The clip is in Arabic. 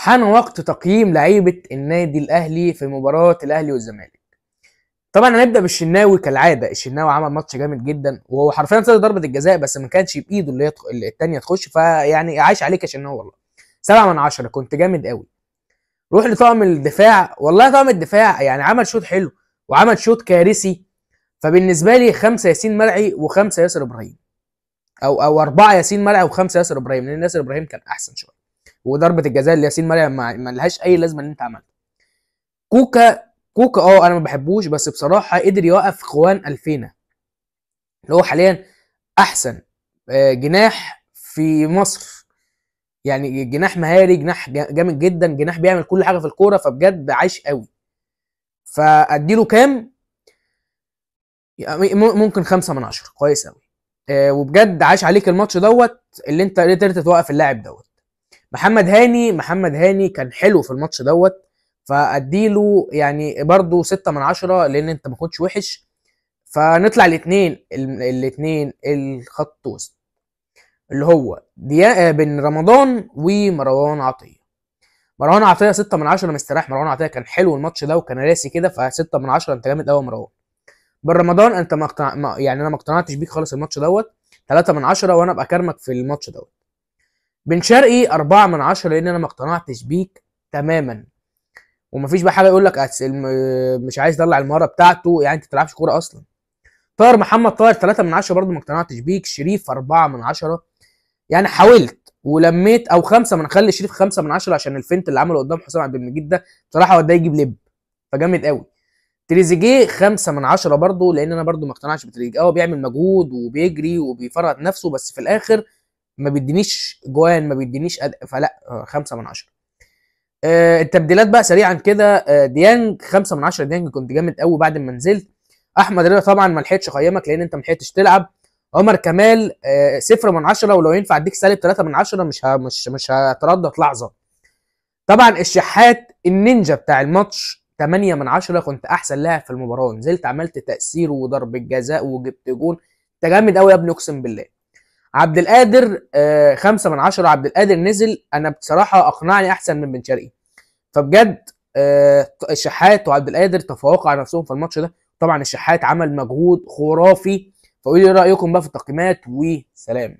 حان وقت تقييم لعيبه النادي الاهلي في مباراه الاهلي والزمالك. طبعا هنبدا بالشناوي كالعاده. الشناوي عمل ماتش جامد جدا، وهو حرفيا صد ضربه الجزاء بس ما كانش بايده اللي الثانيه تخش، فيعني عايش عليك يا شناوي والله. 7 من 10، كنت جامد قوي. روح لطاقم الدفاع، والله طاقم الدفاع يعني عمل شوط حلو وعمل شوط كارثي. فبالنسبه لي 5 ياسين مرعي و5 ياسر ابراهيم، او 4 ياسين مرعي و5 ياسر ابراهيم، لان ياسر ابراهيم كان احسن شويه. وضربه الجزاء اللي ياسين مرعي ما لهاش اي لازمه ان انت عملتها. كوكا انا ما بحبوش، بس بصراحه قدر يوقف خوان الفينا اللي هو حاليا احسن جناح في مصر. يعني جناح مهاري، جناح جامد جدا، جناح بيعمل كل حاجه في الكوره، فبجد عايش قوي. فاديله كام؟ يعني ممكن 5 من 10، كويس قوي. وبجد عاش عليك الماتش دوت، اللي انت قدرت توقف اللاعب دوت. محمد هاني كان حلو في الماتش دوت، فاديله يعني برضو 6 من 10، لان انت ما كنتش وحش. فنطلع الاثنين الخط وسط، اللي هو بن رمضان ومروان عطيه. مروان عطيه 6 من 10 مستريح. مروان عطيه كان حلو الماتش ده وكان راسي كده، ف6 من 10 انت جامد قوي يا مروان. بن رمضان انت يعني انا ما اقتنعتش بيك خالص الماتش دوت. 3 من 10 وانا ابقى كارمك في الماتش دوت. بن شرقي 4 من 10 لان انا ما اقتنعتش بيك تماما. ومفيش بقى حاجه يقول لك مش عايز يطلع المهاره بتاعته، يعني انت ما بتلعبش كوره اصلا. محمد طاهر 3 من 10 برضه ما اقتنعتش بيك. شريف 4 من 10، يعني حاولت ولميت، او 5 من، خلي شريف 5 من 10 عشان الفنت اللي عمله قدام حسام عبد المجيد ده بصراحه وداه يجيب لب، فجامد قوي. تريزيجيه 5 من 10 برضه، لان انا برضه ما اقتنعش بتريزيجيه. هو بيعمل مجهود وبيجري وبيفرط نفسه، بس في الاخر ما بيدينيش جوان، ما بيدينيش فلا 5 من 10. التبديلات بقى سريعا كده. ديانج 5 من 10. ديانج كنت جامد قوي بعد ما نزلت. احمد رضا طبعا ما لحقتش اقيمك لان انت ما لحقتش تلعب. عمر كمال 0 من 10، ولو ينفع اديك سالب 3 من 10، مش هتردد لحظه. طبعا الشحات النينجا بتاع الماتش 8 من 10، كنت احسن لاعب في المباراه، نزلت عملت تاثير وضرب الجزاء وجبت جون. انت جامد قوي يا ابني اقسم بالله. عبد القادر 5 من 10. عبد القادر نزل، انا بصراحه اقنعني احسن من بن شرقي. فبجد الشحات وعبد القادر تفوقوا على نفسهم في الماتش ده. طبعا الشحات عمل مجهود خرافي. فقولوا لي رايكم بقى في التقييمات، وسلام.